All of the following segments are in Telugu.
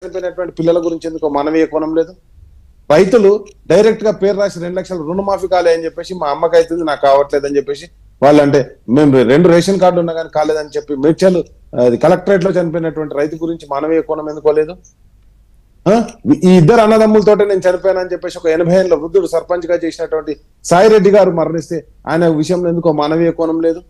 చనిపోయినటువంటి పిల్లల గురించి ఎందుకో మానవీయ కోణం లేదు. రైతులు డైరెక్ట్ గా పేరు రాసి 2 లక్షల రుణమాఫీ కాలే అని చెప్పేసి మా అమ్మకి అవుతుంది నాకు కావట్లేదు అని చెప్పేసి వాళ్ళంటే మేము 2 రేషన్ కార్డు ఉన్నా కానీ కాలేదని చెప్పి మేడ్చల్ కలెక్టరేట్ లో చనిపోయినటువంటి రైతు గురించి మానవీయ కోణం ఎందుకోలేదు. ఈ ఇద్దరు అన్నదమ్ములతోటే నేను చనిపోయానని చెప్పేసి ఒక 80 ఏళ్ల వృద్ధుడు సర్పంచ్ గా చేసినటువంటి సాయిరెడ్డి గారు మరణిస్తే ఆయన విషయంలో ఎందుకో మానవీయ కోణం లేదు.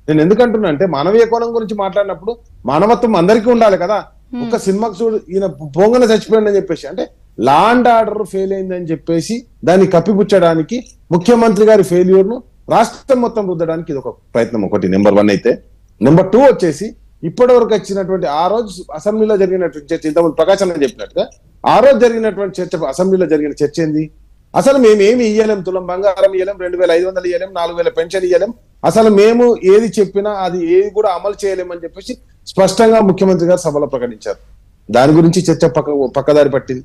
నేను ఎందుకంటున్నా అంటే మానవీయ కోణం గురించి మాట్లాడినప్పుడు మానవత్వం అందరికీ ఉండాలి కదా. ఒక సినిమాకు చూడు ఈయన పొంగన చచ్చిపోయిందని చెప్పేసి అంటే లా అండ్ ఆర్డర్ ఫెయిల్ అయిందని చెప్పేసి దాన్ని కప్పిపుచ్చడానికి ముఖ్యమంత్రి గారి ఫెయిల్యూర్ ను రాష్ట్రం మొత్తం రుద్దడానికి ఇది ఒక ప్రయత్నం. ఒకటి నెంబర్ 1 అయితే. నెంబర్ 2 వచ్చేసి ఇప్పటి వరకు వచ్చినటువంటి ఆ రోజు అసెంబ్లీలో జరిగినటువంటి చర్చ ఇంతకుముందు ప్రకాశం చెప్పినట్టుగా ఆ రోజు జరిగినటువంటి చర్చ అసెంబ్లీలో జరిగిన చర్చ ఏంది? అసలు మేమేమి ఇయ్యలేం, తులం బంగారం ఇయ్యలేం, 2500 ఇయ్యలేం, 4000 పెన్షన్ ఇయ్యలేం, అసలు మేము ఏది చెప్పినా అది ఏది కూడా అమలు చేయలేమని చెప్పేసి స్పష్టంగా ముఖ్యమంత్రి గారు సభలో ప్రకటించారు. దాని గురించి చర్చ పక్కదారి పట్టింది.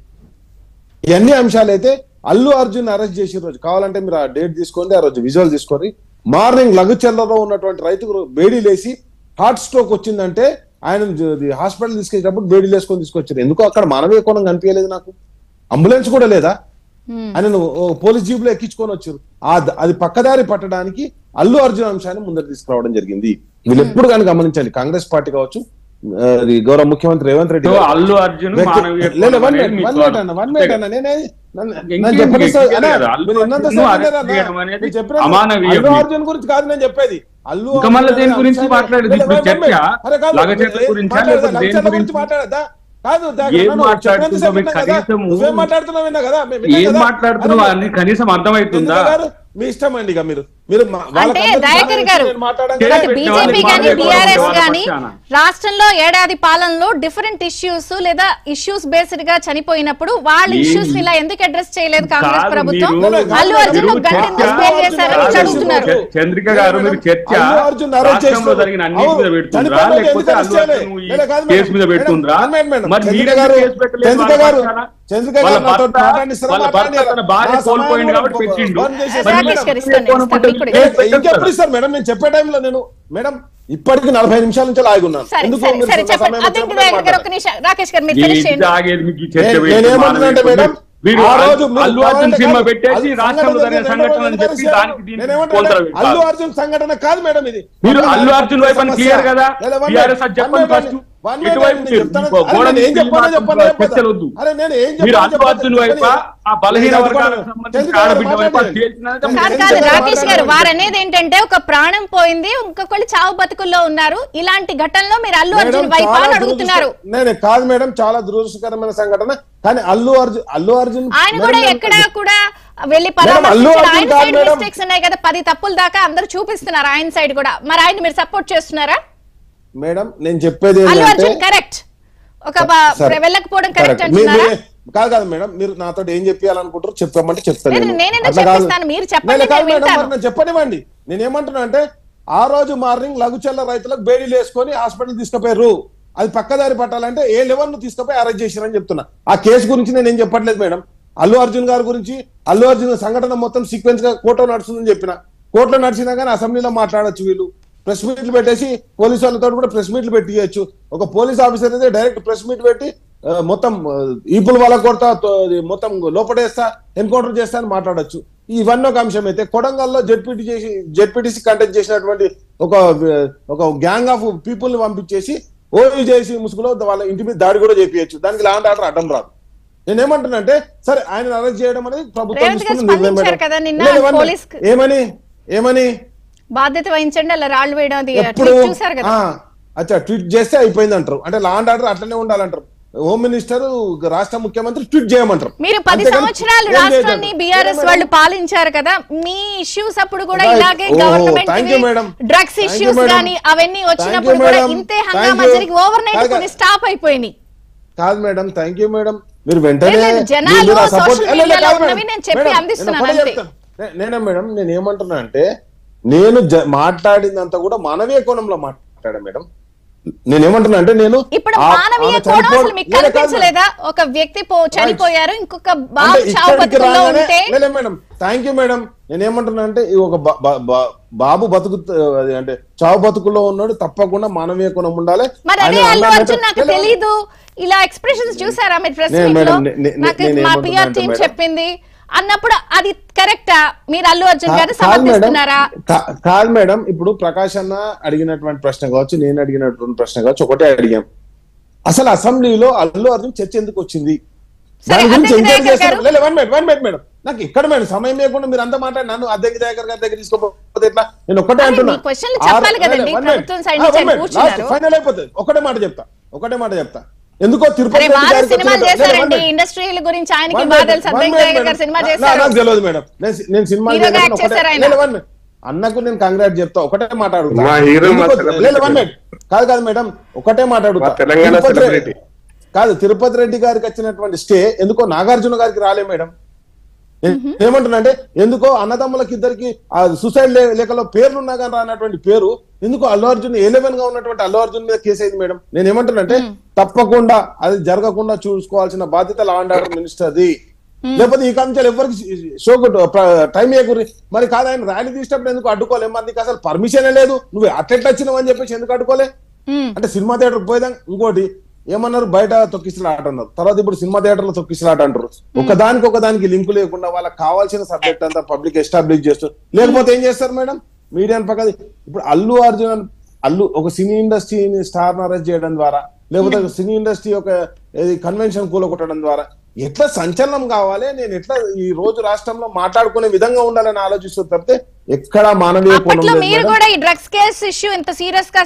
ఇవన్నీ అంశాలు అయితే అల్లు అర్జున్ అరెస్ట్ చేసిన రోజు కావాలంటే మీరు ఆ డేట్ తీసుకోండి, ఆ రోజు విజువల్ తీసుకొని మార్నింగ్ లఘుచర్లలో ఉన్నటువంటి రైతుకు బేడీలేసి హార్ట్ స్ట్రోక్ వచ్చిందంటే ఆయన హాస్పిటల్ తీసుకెళ్ళేటప్పుడు బేడీలు వేసుకొని తీసుకొచ్చారు. ఎందుకో అక్కడ మానవీయ కోణం కనిపించలేదు నాకు. అంబులెన్స్ కూడా లేదా, ఆయన పోలీస్ జీబులో ఎక్కించుకొని వచ్చారు. అది పక్కదారి పట్టడానికి అల్లు అర్జున్ అంశాన్ని ముందర తీసుకురావడం జరిగింది. వీళ్ళు ఎప్పుడు కానీ గమనించాలి, కాంగ్రెస్ పార్టీ కావచ్చు, గౌరవ ముఖ్యమంత్రి రేవంత్ రెడ్డి అల్లు అర్జున్ అర్జున్ గురించి కాదు నేను చెప్పేది. అల్లు గురించి మాట్లాడదా కాదు మాట్లాడుతున్నావు కనీసం అర్థమవుతుందా? మీ ఇష్టం అండి. ఇక మీరు బీజేపీ గానీ బీఆర్ఎస్ గానీ రాష్ట్రంలో ఏడాది పాలనలో డిఫరెంట్ ఇష్యూస్ లేదా ఇష్యూస్ బేస్డ్ గా చనిపోయినప్పుడు వాళ్ళ ఇష్యూస్ ఇలా ఎందుకు అడ్రస్ చేయలేదు కాంగ్రెస్ ప్రభుత్వం? అల్లు అర్జున్ అడుగుతున్నారు. చంద్రిక గారు మీరు చర్చ రాష్ట్రంలో జరిగిన అన్నిటి మీద పెడుతుండ్రా లేకపోతే అల్లు అర్జున్ కేసు మీద పెడుతుండ్రా? మరి మీరు కేసు పెట్టలేదు. భార్య కోల్పోయింది కాబట్టి పెట్టిండు. ఇంకెప్పుడు ఇస్తారు మేడం? నేను చెప్పే టైంలో నేను మేడం ఇప్పటికి 40 నిమిషాల నుంచి ఆగి ఉన్నాను. నేనేమంటున్నానంటే మేడం అల్లు అర్జున్ సినిమా పెట్టేసి రాష్ట్రంలో జరిగిన సంఘటనలు చెప్పి దానికి అల్లు అర్జున్ సంఘటన కాదు మేడం ఇది. మీరు అల్లు అర్జున్ వైపు అని క్లియర్ కదా, చెప్పండి ఫస్ట్. మీరు అల్లు అర్జున్ వైపు ఆ బలహీన వర్గాలకు సంబంధించిన ఆడబిడ్డ వైపు రాకేష్ గారు వారనేది ఏంటంటే ఒక ప్రాణం పోయింది, ఇంకొకళ్ళు చావు బతుకుల్లో ఉన్నారు. ఇలాంటి ఘటనలో మీరు అల్లు అర్జున్ వైపు అని అడుగుతున్నారు. నేను కాదు మేడం, చాలా దురదృష్టకరమైన సంఘటన. కానీ అల్లు అర్జున్ ఆయన కూడా ఎక్కడ కూడా వెళ్ళి మిస్టేక్స్ ఉన్నాయి కదా, 10 తప్పుల దాకా అందరూ చూపిస్తున్నారు ఆయన సైడ్ కూడా. మరి ఆయన మీరు సపోర్ట్ చేస్తున్నారా మేడం? నేను చెప్పేది కరెక్ట్, ఒక వెళ్ళకపోవడం కరెక్ట్ అంటున్నారా? కాదు మేడం, మీరు నాతో ఏం చెప్పాలనుకుంటారు చెప్పమంటే చెప్తాను. మీరు చెప్పండి, చెప్పనివ్వండి. నేనేమంటున్నా అంటే ఆ రోజు మార్నింగ్ లఘుచల్ల రైతులకు బేడీలు వేసుకొని హాస్పిటల్ తీసుకుపోయారు. అది పక్కదారి పట్టాలంటే ఏ లెవెల్ ను తీసుకుపోయి అరెస్ట్ చేశారని చెప్తున్నా. ఆ కేసు గురించి నేనేం చెప్పట్లేదు మేడం. అల్లు అర్జున్ గారి గురించి, అల్లు అర్జున్ సంఘటన మొత్తం సీక్వెన్స్ గా కోర్టులో నడుస్తుందని చెప్పిన. కోర్టులో నడిచినా కానీ అసెంబ్లీలో మాట్లాడచ్చు. వీళ్ళు ప్రెస్ మీట్లు పెట్టేసి పోలీసు వాళ్ళతో కూడా ప్రెస్ మీట్లు పెట్టియచ్చు. ఒక పోలీస్ ఆఫీసర్ అయితే డైరెక్ట్ ప్రెస్ మీట్ పెట్టి మొత్తం ఈపుల్ వాళ్ళ కొడతా, మొత్తం లోపడేస్తా, ఎన్కౌంటర్ చేస్తా అని మాట్లాడచ్చు. ఇవన్నీ ఒక అంశం అయితే కొడంగల్లో జెడ్పీటీసీ కంటెక్ట్ చేసినటువంటి ఒక గ్యాంగ్ ఆఫ్ పీపుల్ ని పంపించేసి ఓవీ చేసి ముసుగులో వాళ్ళ ఇంటి మీద దాడి కూడా చేపించచ్చు. దానికి లాంటి ఆర్డర్ అడ్డం రాదు. నేనేమంటున్నా అంటే సరే ఆయన అరెస్ట్ చేయడం అనేది ప్రభుత్వం ఏమని బాధ్యత వహించండి, అలా రాళ్ళు వేయడం చూసారు కదా. అచ్చా, ట్వీట్ చేస్తే అయిపోయింది అంటారు. అంటే లా అండ్ ఆర్డర్ అట్లనే ఉండాలంటారు. హోమ్ మినిస్టర్, రాష్ట్ర ముఖ్యమంత్రి ట్వీట్ చేయమంటారు. మీరు 10 సంవత్సరాలు రాష్ట్రాన్ని బీఆర్ఎస్ వాళ్ళు పాలించారు కదా, మీ ఇష్యూస్ అప్పుడు కూడా ఇలాగే గవర్నమెంట్ డ్రగ్స్ ఇష్యూస్ గానీ అవన్నీ వచ్చినప్పుడు కూడా ఇంతే హంగామా జరిగి ఓవర్ నైట్ కొన్ని స్టాప్ అయిపోయినాయి. కాదు మేడం, థ్యాంక్ యూ మేడం. మీరు వెంటనే నేనే మేడం, నేను ఏమంటున్నా అంటే నేను మాట్లాడిందంతా కూడా మానవీయ కోణంలో మాట్లాడా మేడం. నేనేమంటున్నా అంటే నేను ఇప్పుడు మానవీయ కోణం అసలు మీకు కనిపించలేదా? ఒక వ్యక్తి చనిపోయారు, ఇంకొక బాబు చావు బతుకుల్లో ఉంటే. Madam thank you madam. నేనేమంటున్నా అంటే ఒక బాబు బతుకు అంటే చావు బతుకుల్లో ఉన్నాడు, తప్పకుండా మానవీయ కోణం ఉండాలి. మరి అదే అల్లు అర్జున్ నాకు తెలీదు ఇలా ఎక్స్ప్రెషన్స్ చూసారా మీరు ప్రెస్ మీట్ లో? నాకు మా పిఆర్ టీం చెప్పింది అన్నప్పుడు అది కరెక్టా? మీరు అల్లు అర్జున్ గారు సమర్థిస్తున్నారా? కాదు మేడం, ఇప్పుడు ప్రకాష్ అన్న అడిగినటువంటి ప్రశ్న కావచ్చు, నేను అడిగినటువంటి ప్రశ్న కావచ్చు, ఒకటే అడిగాం. అసలు అసెంబ్లీలో అల్లు అర్జున్ చర్చ ఎందుకు వచ్చింది? దాని గురించి ఎంక్వైరీ చేస్తారు. వన్ మినిట్ మేడం, నాకు ఇక్కడ మేడం సమయం లేకుండా మీరు అంతా మాట్లాడి నన్ను అద్దెకి దగ్గర గారి దగ్గర తీసుకోకపోతే ఎట్లా? నేను ఒకటే అంటున్నా, ఫైనల్ అయిపోతుంది. ఒకటే మాట చెప్తా. ఎందుకో తిరుపతి ఇండస్ట్రీల గురించి ఆయనకి బాగా తెలుసు. నాకు తెలియదు మేడం, నేను సినిమా అన్నకు నేను కంగ్రాట్ చెప్తా. ఒకటే మాట్లాడుతా. కాదు మేడం, ఒకటే మాట్లాడుతా. కాదు, తిరుపతి రెడ్డి గారికి వచ్చినటువంటి స్టే ఎందుకో నాగార్జున గారికి రాలే మేడం. ఏమంటున్నా అంటే ఎందుకో అన్నదమ్ములకి ఇద్దరికి సూసైడ్ లేఖలో పేర్లు ఉన్నా కానీ రానటువంటి పేరు ఎందుకో అల్లు అర్జున్ 11 గా ఉన్నటువంటి అల్లు అర్జున్ మీద కేసు అయింది మేడం. నేను ఏమంటున్నా తప్పకుండా అది జరగకుండా చూసుకోవాల్సిన బాధ్యత లా అండ్ ఆర్డర్ మినిస్టర్ది. లేకపోతే ఈ కాంశాలు ఎవరికి షోకు టైం ఏకూరి మరి కాదు. ఆయన ర్యాలీ తీసినప్పుడు ఎందుకు అడ్డుకోలే? మందికి అసలు పర్మిషనే లేదు, నువ్వు అట్లెట్లా వచ్చినావు అని చెప్పేసి ఎందుకు అడ్డుకోలే? అంటే సినిమా థియేటర్ పోయేదా? ఇంకోటి ఏమన్నారు, బయట తొక్కిసలాట అన్నారు, తర్వాత ఇప్పుడు సినిమా థియేటర్ లో తొక్కిసలాట అంటారు. ఒకదానికి లింకు లేకుండా వాళ్ళకి కావాల్సిన సబ్జెక్ట్ అంతా పబ్లిక్ ఎస్టాబ్లిష్ చేస్తారు. లేకపోతే ఏం చేస్తారు మేడం? మీడియాని పక్కన. ఇప్పుడు అల్లు అర్జున్ ఒక సినీ ఇండస్ట్రీని స్టార్ అరెస్ట్ చేయడం ద్వారా, లేకపోతే సినీ ఇండస్ట్రీ ఒక కన్వెన్షన్ కూలగొట్టడం ద్వారా ఎట్లా సంచలనం కావాలి, నేను ఎట్లా ఈ రోజు రాష్ట్రంలో మాట్లాడుకునే విధంగా ఉండాలని ఆలోచిస్తూ తప్పితే ఎక్కడ మానవీయ కోణం లేదు. మీరు కూడా ఈ డ్రగ్స్ కేసు ఇష్యూ ఇంత సీరియస్ గా